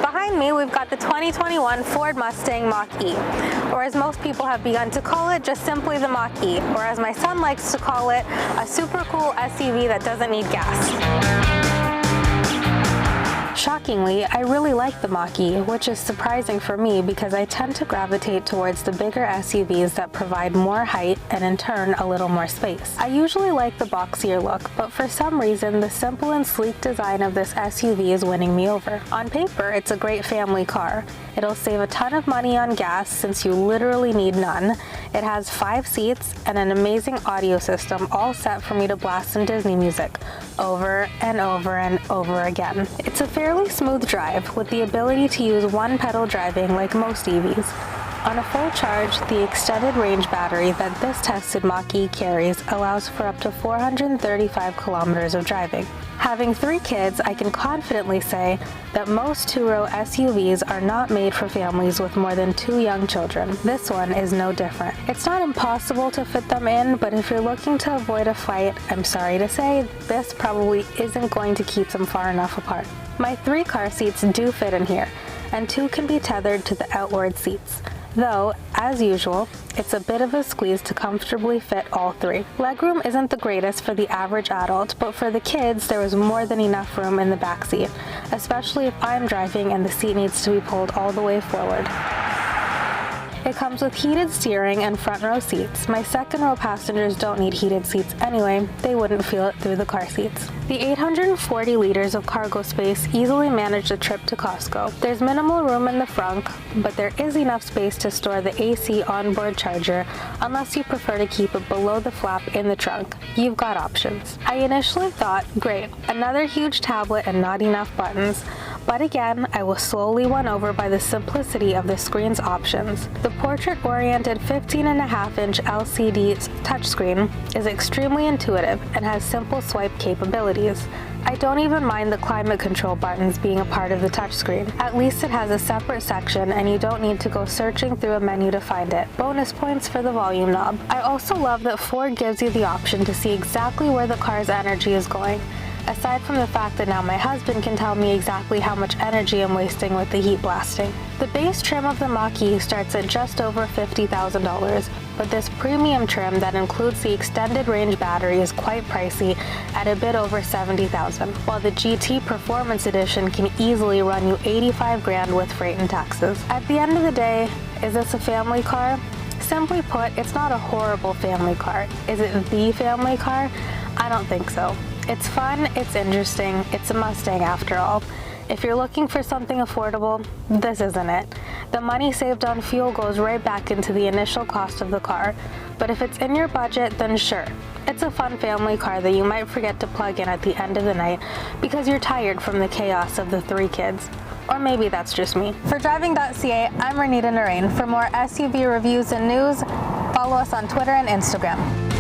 Behind me, we've got the 2021 Ford Mustang Mach-E, or as most people have begun to call it, just simply the Mach-E, or as my son likes to call it, a super cool SUV that doesn't need gas. Shockingly, I really like the Mach-E, which is surprising for me because I tend to gravitate towards the bigger SUVs that provide more height and in turn a little more space. I usually like the boxier look, but for some reason the simple and sleek design of this SUV is winning me over. On paper, it's a great family car. It'll save a ton of money on gas since you literally need none. It has 5 seats and an amazing audio system all set for me to blast some Disney music over and over and over again. It's a fairly smooth drive with the ability to use one pedal driving like most EVs. On a full charge, the extended range battery that this tested Mach-E carries allows for up to 435 kilometers of driving. Having 3 kids, I can confidently say that most two-row SUVs are not made for families with more than 2 young children. This one is no different. It's not impossible to fit them in, but if you're looking to avoid a fight, I'm sorry to say, this probably isn't going to keep them far enough apart. My 3 car seats do fit in here, and 2 can be tethered to the outward seats. Though, as usual, it's a bit of a squeeze to comfortably fit all 3. Legroom isn't the greatest for the average adult, but for the kids there was more than enough room in the back seat, especially if I'm driving and the seat needs to be pulled all the way forward. It comes with heated steering and front row seats. My second row passengers don't need heated seats anyway, they wouldn't feel it through the car seats. The 840 liters of cargo space easily manage the trip to Costco. There's minimal room in the front, but there is enough space to store the AC onboard charger unless you prefer to keep it below the flap in the trunk. You've got options. I initially thought, great, another huge tablet and not enough buttons. But again, I was slowly won over by the simplicity of the screen's options. The portrait-oriented 15.5-inch LCD touchscreen is extremely intuitive and has simple swipe capabilities. I don't even mind the climate control buttons being a part of the touchscreen. At least it has a separate section and you don't need to go searching through a menu to find it. Bonus points for the volume knob. I also love that Ford gives you the option to see exactly where the car's energy is going. Aside from the fact that now my husband can tell me exactly how much energy I'm wasting with the heat blasting. The base trim of the Mach-E starts at just over $50,000, but this premium trim that includes the extended range battery is quite pricey at a bit over $70,000, while the GT Performance Edition can easily run you $85,000 with freight and taxes. At the end of the day, is this a family car? Simply put, it's not a horrible family car. Is it the family car? I don't think so. It's fun, it's interesting, it's a Mustang after all. If you're looking for something affordable, this isn't it. The money saved on fuel goes right back into the initial cost of the car, but if it's in your budget, then sure. It's a fun family car that you might forget to plug in at the end of the night because you're tired from the chaos of the 3 kids. Or maybe that's just me. For Driving.ca, I'm Renita Narain. For more SUV reviews and news, follow us on Twitter and Instagram.